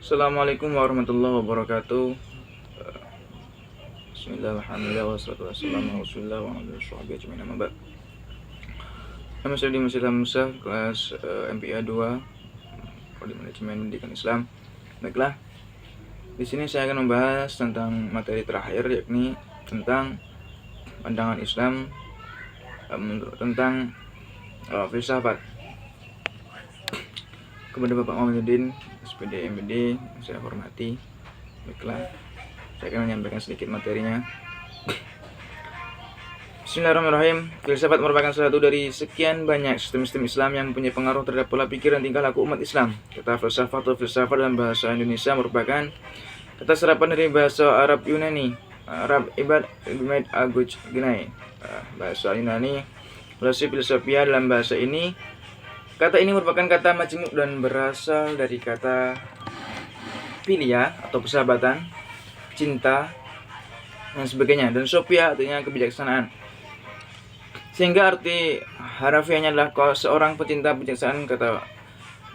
Assalamualaikum warahmatullahi wabarakatuh. Bismillahirrahmanirrahim. Wassalatu wassalamu ala Rasulillah wa ala alihi washabbihi ajmain. Amma ba'd. Nama saya Dimas Ilham Musa, kelas MPA 2, Prodi Manajemen Pendidikan Islam. Baiklah. Di sini saya akan membahas tentang materi terakhir, yakni tentang pandangan Islam tentang filsafat. Kepada Bapak Muhammadudin, SPD, MPD, saya hormati. Baiklah, saya akan menyampaikan sedikit materinya. Bismillahirrahmanirrahim. Filsafat merupakan salah satu dari sekian banyak sistem-sistem Islam yang mempunyai pengaruh terhadap pola pikir dan tingkah laku umat Islam. Kata filsafat atau filsafat dalam bahasa Indonesia merupakan kata serapan dari bahasa Arab Yunani, Arab Ibad Ibad Aguj Gnai. Bahasa Yunani, filosofia dalam bahasa ini. Kata ini merupakan kata majmuk dan berasal dari kata philia atau persahabatan, cinta, dan sebagainya. Dan sophia artinya kebijaksanaan. Sehingga arti harafiahnya adalah seorang pecinta kebijaksanaan, kata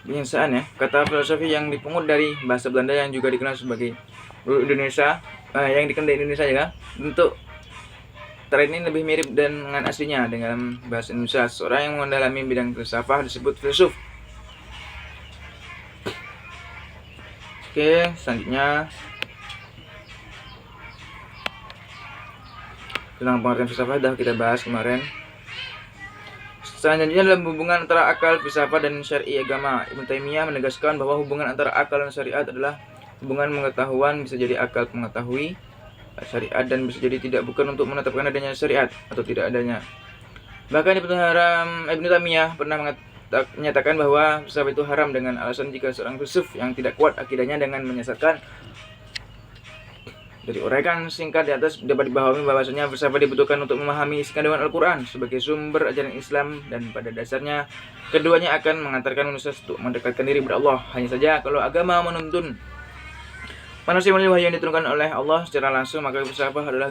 kebijaksanaan ya. Kata filosofi yang dipungut dari bahasa Belanda yang juga dikenal sebagai Indonesia, yang dikenal di Indonesia juga. Bentuk tren ini lebih mirip dengan aslinya dengan bahasa Indonesia. Seorang yang mendalami bidang filsafat disebut filsuf. Oke, selanjutnya tentang pengertian filsafat sudah kita bahas kemarin. Selanjutnya dalam hubungan antara akal, filsafat, dan syar'i agama, Ibnu Taimiyah menegaskan bahwa hubungan antara akal dan syariat adalah hubungan pengetahuan, bisa jadi akal mengetahui syariat dan bisa jadi tidak, bukan untuk menetapkan adanya syariat atau tidak adanya. Bahkan Ibnu Taimiyah pernah menyatakan bahwa filsafat itu haram dengan alasan jika seorang filsuf yang tidak kuat akidahnya dengan menyesatkan. Dari uraikan singkat di atas dapat dipahami bahwasanya filsafat dibutuhkan untuk memahami isi kandungan Al-Quran sebagai sumber ajaran Islam, dan pada dasarnya keduanya akan mengantarkan manusia untuk mendekatkan diri kepada Allah. Hanya saja kalau agama menuntun manusia melalui wahyu yang diturunkan oleh Allah secara langsung, maka filsafat adalah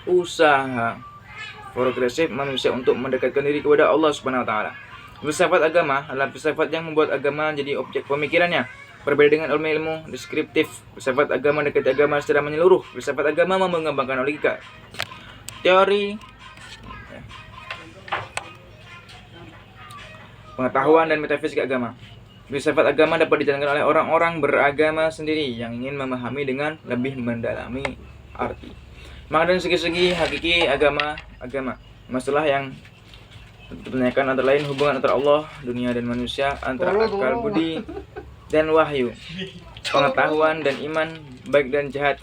usaha progresif manusia untuk mendekatkan diri kepada Allah Subhanahu wa taala. Filsafat agama adalah filsafat yang membuat agama jadi objek pemikirannya. Berbeda dengan ilmu deskriptif, filsafat agama mendekati agama secara menyeluruh. Filsafat agama mengembangkan logika, teori, pengetahuan, dan metafisik agama. Filsafat agama dapat dijalankan oleh orang-orang beragama sendiri yang ingin memahami dengan lebih mendalami arti, makna, dan segi-segi hakiki agama. Masalah yang ditanyakan antara lain hubungan antara Allah, dunia, dan manusia, antara akal budi dan wahyu, pengetahuan dan iman, baik dan jahat,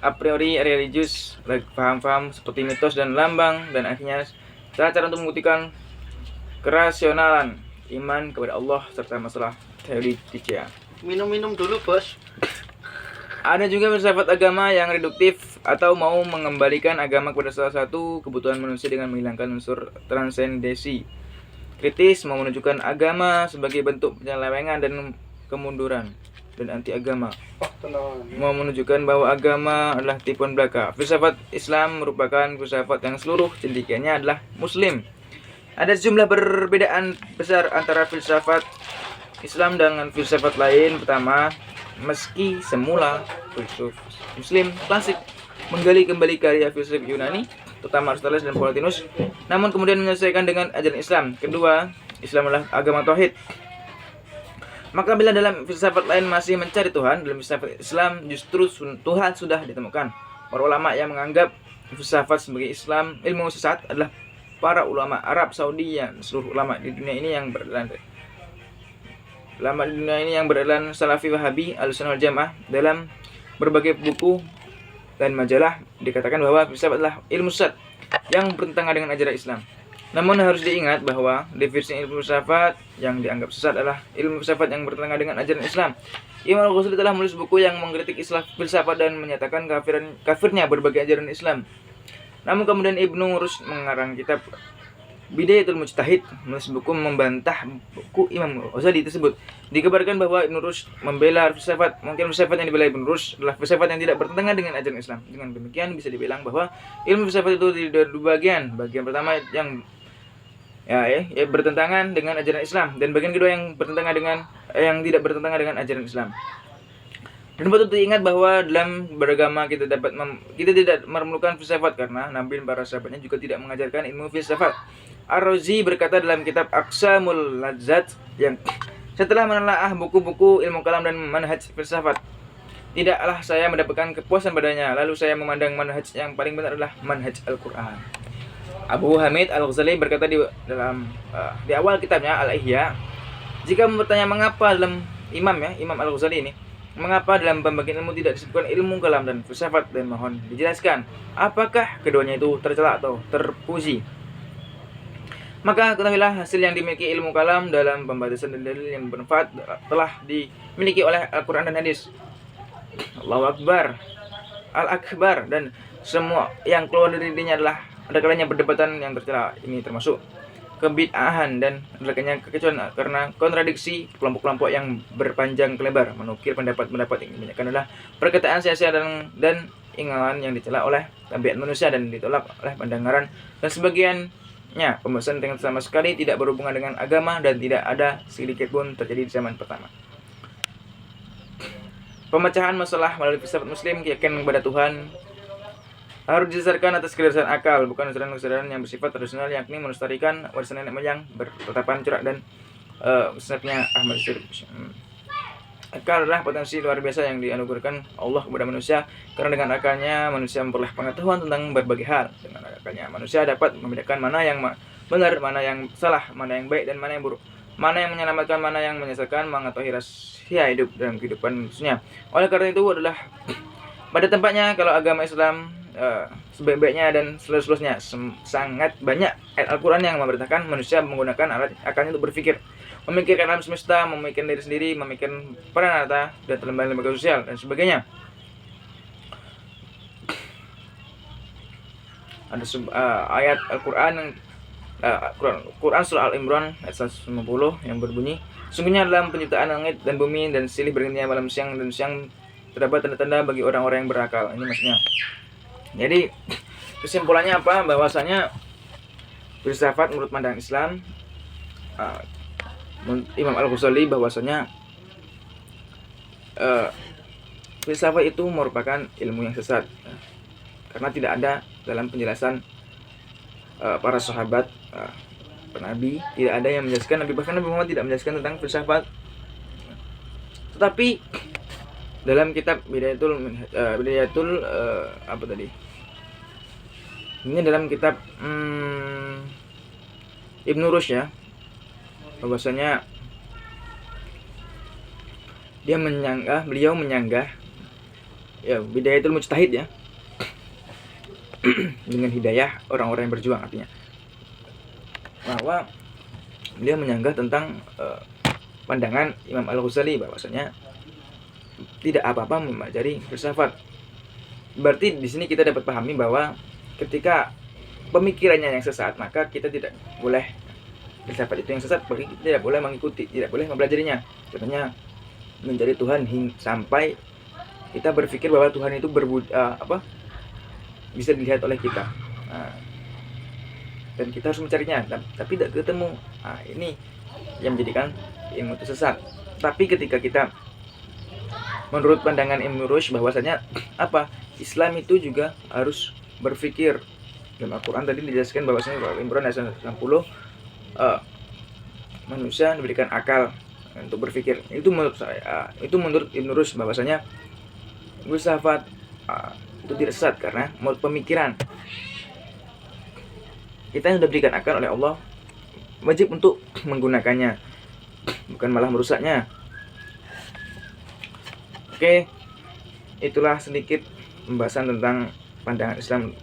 a priori religius, paham-paham seperti mitos dan lambang, dan akhirnya cara-cara untuk membuktikan kerasionalan iman kepada Allah, serta masalah teoretika. Minum-minum dulu, bos. Ada juga filsafat agama yang reduktif atau mau mengembalikan agama kepada salah satu kebutuhan manusia dengan menghilangkan unsur transendensi. Kritis mau menunjukkan agama sebagai bentuk penyelewengan dan kemunduran, dan anti agama mau menunjukkan bahwa agama adalah tipuan belaka. Filsafat Islam merupakan filsafat yang seluruh cendekianya adalah Muslim. Ada sejumlah perbedaan besar antara filsafat Islam dengan filsafat lain. Pertama, meski semula filsuf Muslim klasik menggali kembali karya filsuf Yunani, terutama Aristoteles dan Plotinus, namun kemudian menyelesaikan dengan ajaran Islam. Kedua, Islam adalah agama tauhid. Maka bila dalam filsafat lain masih mencari Tuhan, dalam filsafat Islam justru Tuhan sudah ditemukan. Para ulama yang menganggap filsafat sebagai Islam ilmu sesat adalah para ulama Arab Saudi, yang seluruh ulama di dunia ini yang beraliran Salafi Wahabi Ahlussunnah wal Jamaah. Dalam berbagai buku dan majalah dikatakan bahwa filsafat adalah ilmu sesat yang bertentangan dengan ajaran Islam. Namun harus diingat bahwa definisi ilmu filsafat yang dianggap sesat adalah ilmu filsafat yang bertentangan dengan ajaran Islam. Imam Al-Ghazali telah menulis buku yang mengkritik istilah filsafat dan menyatakan kafirnya berbagai ajaran Islam. Namun kemudian Ibnu Rushd mengarang kitab Bidayatul Mujtahid, menulis buku membantah buku Imam Ghazali tersebut. Dikabarkan bahwa Ibnu Rushd membela filsafat. Mungkin filsafat yang dibela Ibnu Rushd adalah filsafat yang tidak bertentangan dengan ajaran Islam. Dengan demikian bisa dibilang bahwa ilmu filsafat itu ada dua bagian. Bagian pertama yang bertentangan dengan ajaran Islam, dan bagian kedua yang bertentangan dengan yang tidak bertentangan dengan ajaran Islam. Dan patut diingat bahwa dalam beragama kita kita tidak memerlukan filsafat karena Nabi dan para sahabatnya juga tidak mengajarkan ilmu filsafat. Ar-Razi berkata dalam kitab Aqsamul Ladzat yang setelah menelaah buku-buku ilmu kalam dan manhaj filsafat, tidaklah saya mendapatkan kepuasan padanya. Lalu saya memandang manhaj yang paling benar adalah manhaj Al-Quran. Abu Hamid Al-Ghazali berkata di awal kitabnya Al-Ihya, jika bertanya mengapa dalam Imam Al-Ghazali ini, mengapa dalam pembagian ilmu tidak disebutkan ilmu kalam dan filsafat, dan mohon dijelaskan apakah keduanya itu tercela atau terpuji. Maka ketahuilah hasil yang dimiliki ilmu kalam dalam pembatasan dalil yang bermanfaat telah dimiliki oleh Al-Quran dan hadis. Allahu Akbar, Al-Akbar, dan semua yang keluar dari dirinya adalah ada kalanya perdebatan yang tercela. Ini termasuk kebid'ahan dan adanya kekecohan karena kontradiksi kelompok-kelompok yang berpanjang lebar menukil pendapat-pendapat yang kebanyakan adalah perkataan sia-sia dan ingatan yang dicela oleh tabiat manusia dan ditolak oleh pandangan dan sebagiannya pembahasan dengan sama sekali tidak berhubungan dengan agama dan tidak ada sedikit pun terjadi di zaman pertama. Pemecahan masalah melalui filsafat muslim keyakinan kepada Tuhan harus didasarkan atas kedasarkan akal, bukan kesadaran yang bersifat tradisional, yakni melestarikan warisan nenek moyang bertatapan corak dan besarnya Ahmad Syarif. Akal adalah potensi luar biasa yang dianugerahkan Allah kepada manusia, karena dengan akalnya manusia memperoleh pengetahuan tentang berbagai hal. Dengan akalnya manusia dapat membedakan mana yang benar, mana yang salah, mana yang baik dan mana yang buruk, mana yang menyelamatkan, mana yang menyesatkan, mengetahui rahasia hidup dalam kehidupan manusia. Oleh karena itu adalah pada tempatnya kalau agama Islam sebaik-baiknya dan seluruh-seluruhnya sangat banyak ayat Al-Quran yang memerintahkan manusia menggunakan alat akalnya untuk berpikir, memikirkan alam semesta, memikirkan diri sendiri, memikirkan peranata dan lembaga sosial dan sebagainya. Ada ayat Al-Quran yang Quran surah Al-Imran ayat 150 yang berbunyi, sungguhnya dalam penciptaan langit dan bumi dan silih bergantinya malam siang dan siang terdapat tanda-tanda bagi orang-orang yang berakal. Ini maksudnya. Jadi kesimpulannya apa? Bahwasanya filsafat menurut pandangan Islam, Imam Al-Ghazali bahwasanya filsafat itu merupakan ilmu yang sesat, karena tidak ada dalam penjelasan para sahabat, Nabi, tidak ada yang menjelaskan, Nabi bahkan Nabi Muhammad tidak menjelaskan tentang filsafat. Tetapi dalam kitab Bidayatul apa tadi? Ini dalam kitab Ibnu Rushd ya, bahwasanya beliau menyanggah ya Bidayatul Mujtahid ya dengan hidayah orang-orang yang berjuang, artinya bahwa beliau menyanggah tentang pandangan Imam Al-Ghazali bahwasanya tidak apa-apa mempelajari filsafat. Berarti di sini kita dapat pahami bahwa ketika pemikirannya yang sesat, maka kita tidak boleh, filsafat itu yang sesat, bagi kita tidak boleh mengikuti, tidak boleh mempelajarinya. Contohnya mencari Tuhan sampai kita berpikir bahwa Tuhan itu bisa dilihat oleh kita. Dan kita harus mencarinya, tapi tidak ketemu. Ini yang menjadikan ilmu itu sesat. Tapi ketika kita menurut pandangan Ibnu Rushd bahwasanya Islam itu juga harus berpikir. Dalam Al-Quran tadi dijelaskan bahwasanya Al-Imran ayat 60 manusia diberikan akal untuk berpikir. Itu menurut saya, itu menurut Ibnu Rushd bahwasanya filsafat itu tidak sesat karena menurut pemikiran. Kita yang sudah diberikan akal oleh Allah wajib untuk menggunakannya, bukan malah merusaknya. Oke, itulah sedikit pembahasan tentang pandangan Islam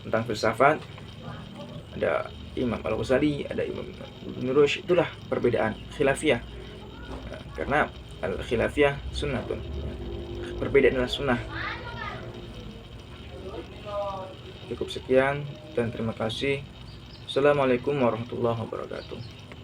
tentang filsafat. Ada Imam Al-Ghazali, ada Imam Ibnu Rushd. Itulah perbedaan khilafiyah, karena al-khilafiyah sunnatun, perbedaan adalah sunnah. Cukup sekian dan terima kasih. Assalamualaikum warahmatullahi wabarakatuh.